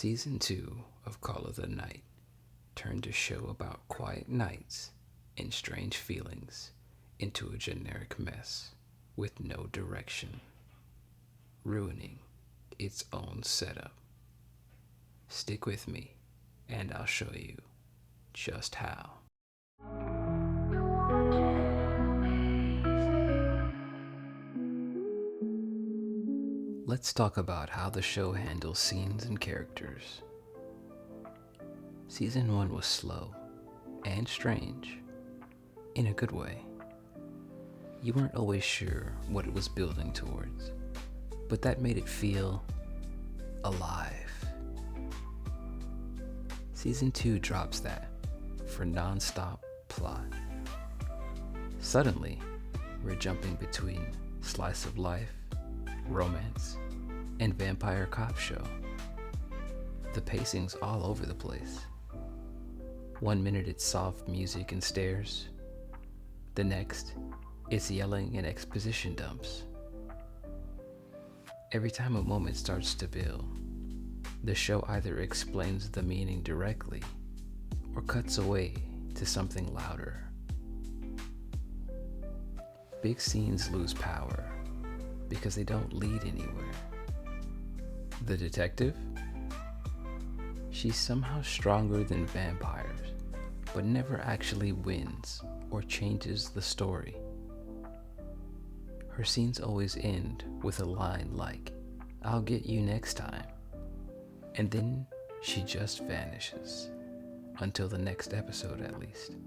Season 2 of Call of the Night turned a show about quiet nights and strange feelings into a generic mess with no direction, ruining its own setup. Stick with me, and I'll show you just how. Let's talk about how the show handles scenes and characters. Season 1 was slow and strange, in a good way. You weren't always sure what it was building towards, but that made it feel alive. Season 2 drops that for non-stop plot. Suddenly, we're jumping between slice of life, romance, and vampire cop show. The pacing's all over the place. 1 minute it's soft music and stares. The next, it's yelling and exposition dumps. Every time a moment starts to build, the show either explains the meaning directly or cuts away to something louder. Big scenes lose power because they don't lead anywhere. The detective? She's somehow stronger than vampires, but never actually wins or changes the story. Her scenes always end with a line like, "I'll get you next time," and then she just vanishes, until the next episode at least.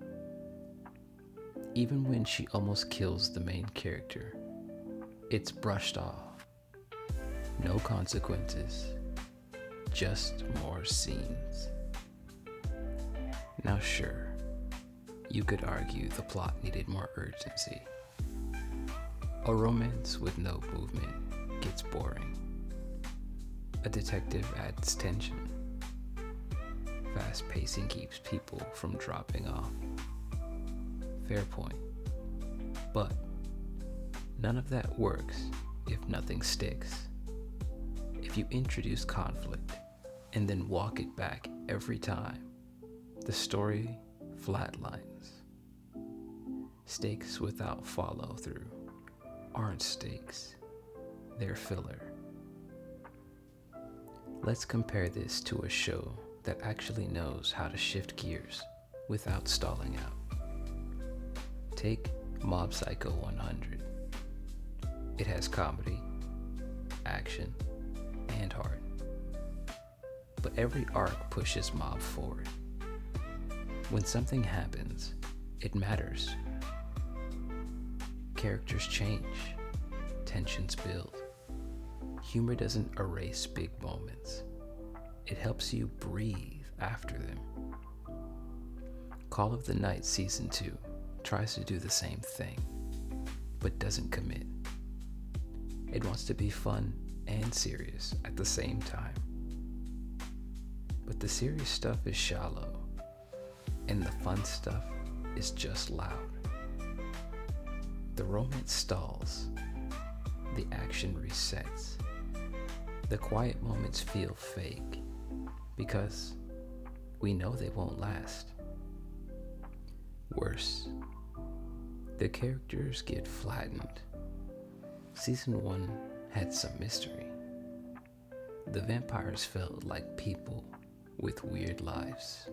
Even when she almost kills the main character, it's brushed off. No consequences, just more scenes. Now sure, you could argue the plot needed more urgency. A romance with no movement gets boring. A detective adds tension. Fast pacing keeps people from dropping off. Fair point. But none of that works if nothing sticks. If you introduce conflict and then walk it back every time, the story flatlines. Stakes without follow through aren't stakes, they're filler. Let's compare this to a show that actually knows how to shift gears without stalling out. Take Mob Psycho 100. It has comedy, action, and heart. But every arc pushes Mob forward. When something happens, it matters. Characters change, tensions build. Humor doesn't erase big moments. It helps you breathe after them. Call of the Night Season 2 tries to do the same thing, but doesn't commit. It wants to be fun and serious at the same time. But the serious stuff is shallow, and the fun stuff is just loud. The romance stalls, the action resets. The quiet moments feel fake because we know they won't last. Worse, the characters get flattened. Season 1 had some mystery. The vampires felt like people with weird lives.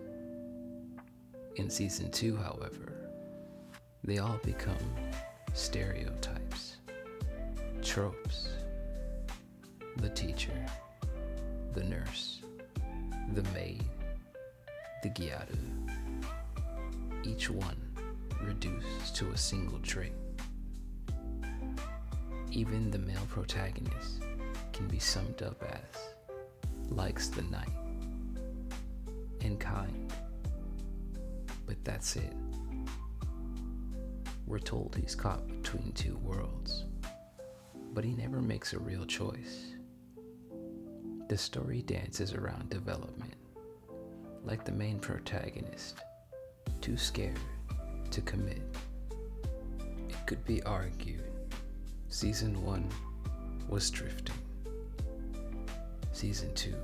In Season 2, however, they all become stereotypes, tropes. The teacher, the nurse, the maid, the gyadu. Each one reduced to a single trait. Even the male protagonist can be summed up as likes the night and kind. But that's it. We're told he's caught between two worlds, but he never makes a real choice. The story dances around development, like the main protagonist, too scared to commit. It could be argued Season 1 was drifting. Season 2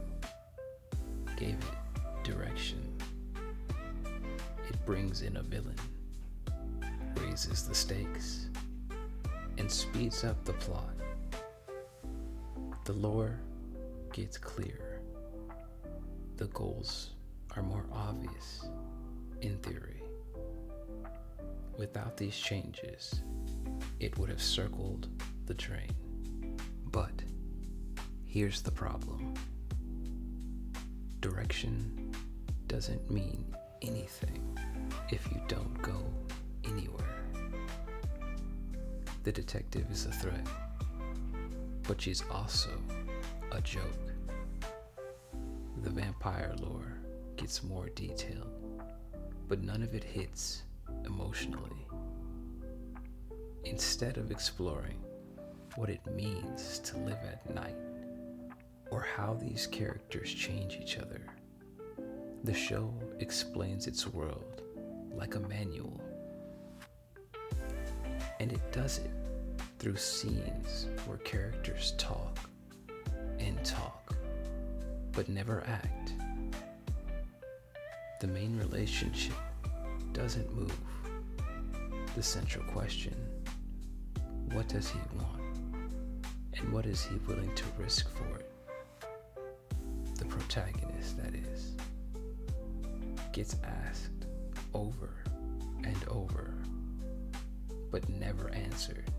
brings in a villain, raises the stakes, and speeds up the plot. The lore gets clearer. The goals are more obvious in theory. Without these changes, it would have circled the drain. But here's the problem. Direction doesn't mean anything if you don't go anywhere. The detective is a threat, but she's also a joke. The vampire lore gets more detailed, but none of it hits emotionally. Instead of exploring what it means to live at night or how these characters change each other, the show explains its world like a manual. And it does it through scenes where characters talk and talk, but never act. The main relationship doesn't move. The central question, what does he want? And what is he willing to risk for it? The protagonist, that is, gets asked over and over, but never answered.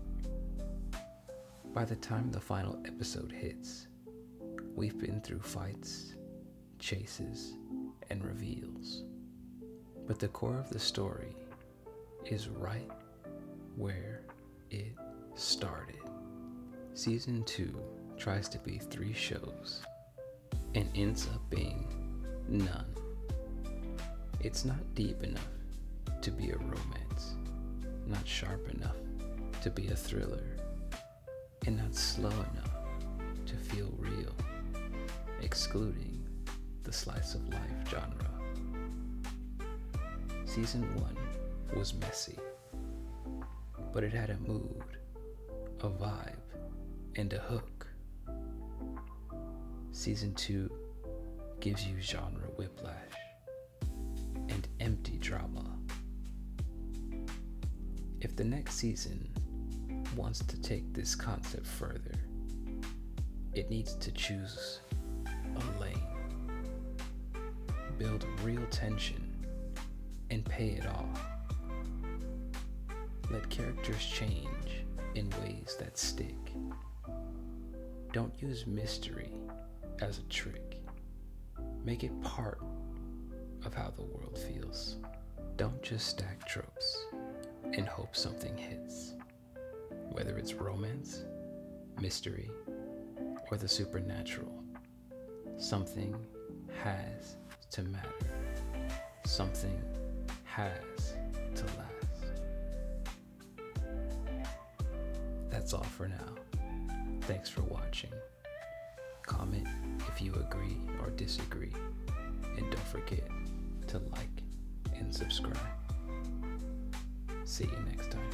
By the time the final episode hits, we've been through fights, chases, and reveals. But the core of the story is right where it started. Season 2 tries to be 3 shows and ends up being none. It's not deep enough to be a romance, not sharp enough to be a thriller, and not slow enough to feel real, excluding the slice of life genre. Season 1 was messy, but it had a mood, a vibe, and a hook. Season 2 gives you genre whiplash and empty drama. If the next season wants to take this concept further, it needs to choose a lane, build real tension, and pay it off. Let characters change in ways that stick. Don't use mystery as a trick. Make it part of how the world feels. Don't just stack tropes and hope something hits. Whether it's romance, mystery, or the supernatural, something has to matter. Something has to last. That's all for now. Thanks for watching. Comment if you agree or disagree. And don't forget to like and subscribe. See you next time.